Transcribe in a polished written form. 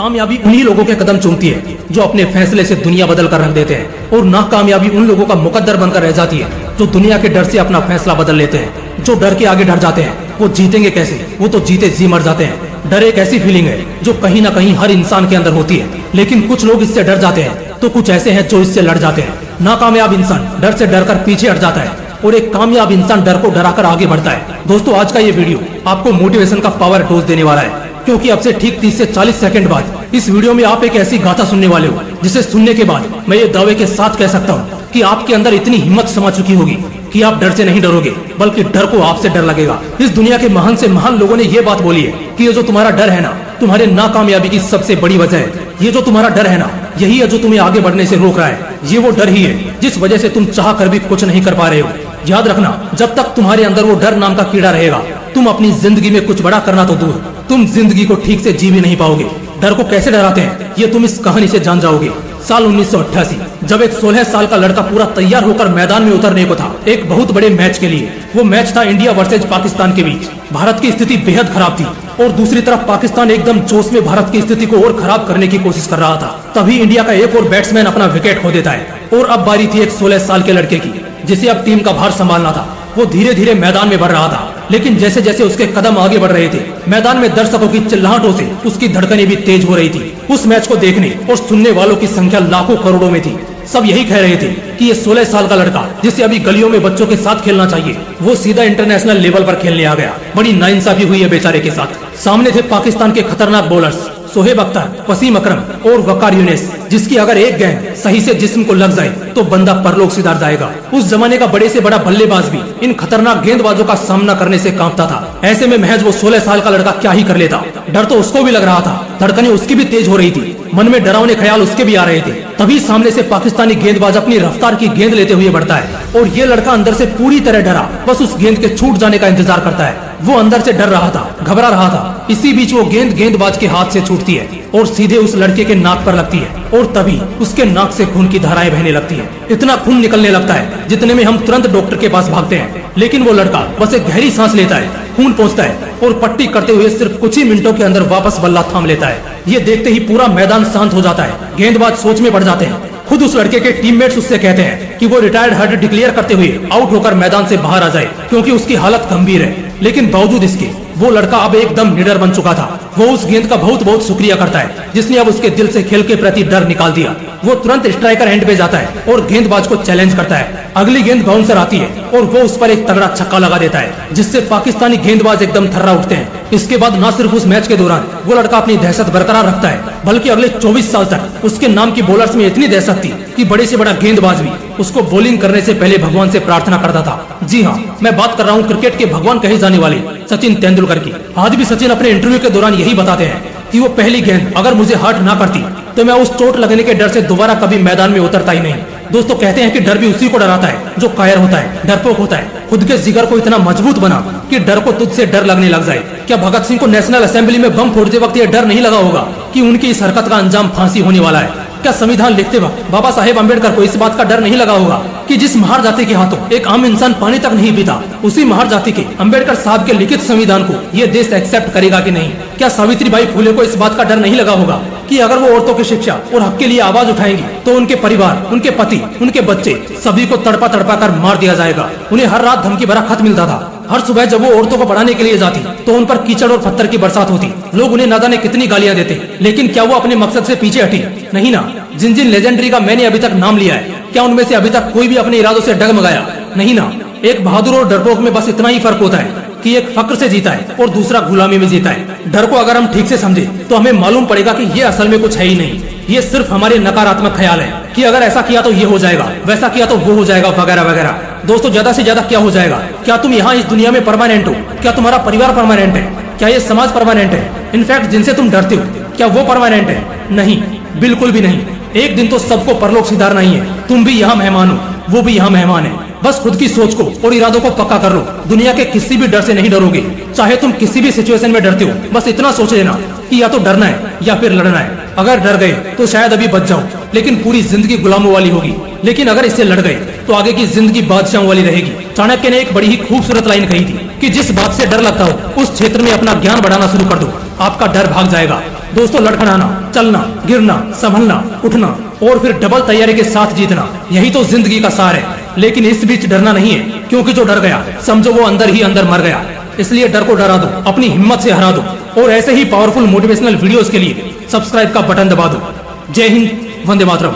कामयाबी उन्हीं लोगों के कदम चूमती है जो अपने फैसले से दुनिया बदल कर रख देते हैं, और नाकामयाबी उन लोगों का मुकद्दर बनकर रह जाती है जो दुनिया के डर से अपना फैसला बदल लेते हैं। जो डर के आगे डर जाते हैं वो जीतेंगे कैसे, वो तो जीते जी मर जाते हैं। डर एक ऐसी फीलिंग है जो कहीं ना कहीं हर इंसान के अंदर होती है, लेकिन कुछ लोग इससे डर जाते हैं तो कुछ ऐसे हैं जो इससे लड़ जाते हैं। नाकामयाब इंसान डर से डर कर पीछे हट जाता है और एक कामयाब इंसान डर को डराकर आगे बढ़ता है। दोस्तों, आज का ये वीडियो आपको मोटिवेशन का पावर डोज देने वाला है, क्योंकि अब से ठीक 30 से 40 सेकंड बाद इस वीडियो में आप एक ऐसी गाथा सुनने वाले हो जिसे सुनने के बाद मैं ये दावे के साथ कह सकता हूँ कि आपके अंदर इतनी हिम्मत समा चुकी होगी कि आप डर से नहीं डरोगे, बल्कि डर को आपसे डर लगेगा। इस दुनिया के महान से महान लोगों ने ये बात बोली है कि ये जो तुम्हारा डर है ना, तुम्हारे नाकामयाबी की सबसे बड़ी वजह है। ये जो तुम्हारा डर है ना, यही है जो तुम्हें आगे बढ़ने से रोक रहा है। ये वो डर ही है जिस वजह से तुम चाह कर भी कुछ नहीं कर पा रहे हो। याद रखना, जब तक तुम्हारे अंदर वो डर नाम का कीड़ा रहेगा, तुम अपनी जिंदगी में कुछ बड़ा करना तो दूर, तुम जिंदगी को ठीक से जी भी नहीं पाओगे। डर को कैसे डराते हैं ये तुम इस कहानी से जान जाओगे। साल 1988, जब एक 16 साल का लड़का पूरा तैयार होकर मैदान में उतरने को था एक बहुत बड़े मैच के लिए। वो मैच था इंडिया वर्सेज पाकिस्तान के बीच। भारत की स्थिति बेहद खराब थी और दूसरी तरफ पाकिस्तान एकदम जोश में भारत की स्थिति को और खराब करने की कोशिश कर रहा था। तभी इंडिया का एक और बैट्समैन अपना विकेट खो देता है और अब बारी थी एक 16 साल के लड़के की, जिसे अब टीम का भार संभालना था। वो धीरे धीरे मैदान में बढ़ रहा था, लेकिन जैसे जैसे उसके कदम आगे बढ़ रहे थे, मैदान में दर्शकों की चिल्लाहटों से उसकी धड़कनें भी तेज हो रही थी। उस मैच को देखने और सुनने वालों की संख्या लाखों करोड़ों में थी। सब यही कह रहे थे कि ये 16 साल का लड़का, जिसे अभी गलियों में बच्चों के साथ खेलना चाहिए, वो सीधा इंटरनेशनल लेवल पर खेलने आ गया। बड़ी नाइंसाफी हुई है बेचारे के साथ। सामने थे पाकिस्तान के खतरनाक बॉलर्स शोएब अख्तर, वसीम अकरम और वकार यूनिस, जिसकी अगर एक गेंद सही से जिस्म को लग जाए तो बंदा परलोक सिधार जाएगा। उस जमाने का बड़े से बड़ा बल्लेबाज भी इन खतरनाक गेंदबाजों का सामना करने से कांपता था। ऐसे में महज वो 16 साल का लड़का क्या ही कर लेता। डर तो उसको भी लग रहा था, धड़कनें उसकी भी तेज हो रही थी, मन में डरावने ख्याल उसके भी आ रहे थे। तभी सामने से पाकिस्तानी गेंदबाज अपनी रफ्तार की गेंद लेते हुए बढ़ता है और ये लड़का अंदर से पूरी तरह डरा, बस उस गेंद के छूट जाने का इंतजार करता है। वो अंदर से डर रहा था, घबरा रहा था। इसी बीच वो गेंद गेंदबाज के हाथ से छूटती है और सीधे उस लड़के के नाक पर लगती है और तभी उसके नाक से खून की धाराएं बहने लगती है। इतना खून निकलने लगता है जितने में हम तुरंत डॉक्टर के पास भागते हैं, लेकिन वो लड़का बस एक गहरी सांस लेता है, खून पहुंचता है और पट्टी करते हुए सिर्फ कुछ ही मिनटों के अंदर वापस बल्ला थाम लेता है। ये देखते ही पूरा मैदान शांत हो जाता है। गेंदबाज सोच में पड़ जाते हैं। खुद उस लड़के के टीममेट्स उससे कहते हैं कि वो रिटायर्ड हर्ट डिक्लेयर करते हुए आउट होकर मैदान से बाहर आ जाए, क्योंकि उसकी हालत गंभीर है। लेकिन बावजूद इसके वो लड़का अब एकदम निडर बन चुका था। वो उस गेंद का बहुत बहुत शुक्रिया करता है जिसने अब उसके दिल से खेल के प्रति डर निकाल दिया। वो तुरंत स्ट्राइकर एंड पे जाता है और गेंदबाज को चैलेंज करता है। अगली गेंद बाउंसर आती है और वो उस पर एक तगड़ा छक्का लगा देता है, जिससे पाकिस्तानी गेंदबाज एकदम थर्रा उठते हैं। इसके बाद न सिर्फ उस मैच के दौरान वो लड़का अपनी दहशत बरकरार रखता है, बल्कि अगले 24 साल तक उसके नाम की बॉलर्स में इतनी दहशत थी कि बड़े से बड़ा गेंदबाज भी उसको बॉलिंग करने से पहले भगवान से प्रार्थना करता था। जी हाँ, मैं बात कर रहा हूँ क्रिकेट के भगवान कहे जाने वाले सचिन तेंदुलकर की। आज भी सचिन अपने इंटरव्यू के दौरान यही बताते हैं कि वो पहली गेंद अगर मुझे हर्ट ना करती तो मैं उस चोट लगने के डर से दोबारा कभी मैदान में उतरता ही नहीं। दोस्तों, कहते हैं कि डर भी उसी को डराता है जो कायर होता है, डरपोक होता है। खुद के जिगर को इतना मजबूत बना कि डर को तुझसे डर लगने लग जाए। क्या भगत सिंह को नेशनल असेंबली में बम फोड़ते वक्त ये डर नहीं लगा होगा कि उनकी इस हरकत का अंजाम फांसी होने वाला है? क्या संविधान लिखते वक्त बाबा साहेब अम्बेडकर को इस बात का डर नहीं लगा होगा कि जिस महार जाति के हाथों एक आम इंसान पानी तक नहीं पीता, उसी महार जाति के अम्बेडकर साहब के लिखित संविधान को ये देश एक्सेप्ट करेगा कि नहीं? क्या सावित्रीबाई फुले को इस बात का डर नहीं लगा होगा कि अगर वो औरतों की शिक्षा और हक के लिए आवाज उठाएंगी तो उनके परिवार, उनके पति, उनके बच्चे सभी को तड़पा तड़पा कर मार दिया जाएगा? उन्हें हर रात धमकी भरा खत मिलता था। हर सुबह जब वो औरतों को पढ़ाने के लिए जाती तो उन पर कीचड़ और पत्थर की बरसात होती। लोग उन्हें ना जाने कितनी गालियां देते, लेकिन क्या वो अपने मकसद से पीछे हटी? नहीं ना। जिन जिन लेजेंडरी का मैंने अभी तक नाम लिया है, क्या उनमें से अभी तक कोई भी अपने इरादों से डगमगाया? नहीं ना। एक बहादुर और डरपोक में बस इतना ही फर्क होता है कि एक फक्र से जीता है और दूसरा गुलामी में जीता है। डर को अगर हम ठीक से समझे तो हमें मालूम पड़ेगा कि ये असल में कुछ है ही नहीं। ये सिर्फ हमारे नकारात्मक ख्याल है कि अगर ऐसा किया तो ये हो जाएगा, वैसा किया तो वो हो जाएगा, वगैरह वगैरह। दोस्तों, ज्यादा से ज्यादा क्या हो जाएगा? क्या तुम यहाँ इस दुनिया में परमानेंट हो? क्या तुम्हारा परिवार परमानेंट है? क्या ये समाज परमानेंट है? इनफैक्ट जिनसे तुम डरते हो, क्या वो परमानेंट है? नहीं, बिल्कुल भी नहीं। एक दिन तो सबको परलोक सिधारना ही है। तुम भी यहाँ मेहमान हो, वो भी यहाँ मेहमान है। बस खुद की सोच को और इरादों को पक्का कर लो। दुनिया के किसी भी डर से नहीं डरोगे, चाहे तुम किसी भी सिचुएशन में डरते हो। बस इतना सोच लेना कि या तो डरना है या फिर लड़ना है। अगर डर गए तो शायद अभी बच जाओ, लेकिन पूरी जिंदगी गुलामों वाली होगी। लेकिन अगर इससे लड़ गए तो आगे की जिंदगी बादशाहों वाली रहेगी। चाणक्य ने एक बड़ी ही खूबसूरत लाइन कही थी कि जिस बात से डर लगता हो उस क्षेत्र में अपना ज्ञान बढ़ाना शुरू कर दो, आपका डर भाग जाएगा। दोस्तों, लड़खड़ाना, चलना, गिरना, संभलना, उठना और फिर डबल तैयारी के साथ जीतना, यही तो जिंदगी का सार है। लेकिन इस बीच डरना नहीं है, क्योंकि जो डर गया समझो वो अंदर ही अंदर मर गया। इसलिए डर को डरा दो, अपनी हिम्मत से हरा दो और ऐसे ही पावरफुल मोटिवेशनल वीडियोस के लिए सब्सक्राइब का बटन दबा दो। जय हिंद, वंदे मातरम।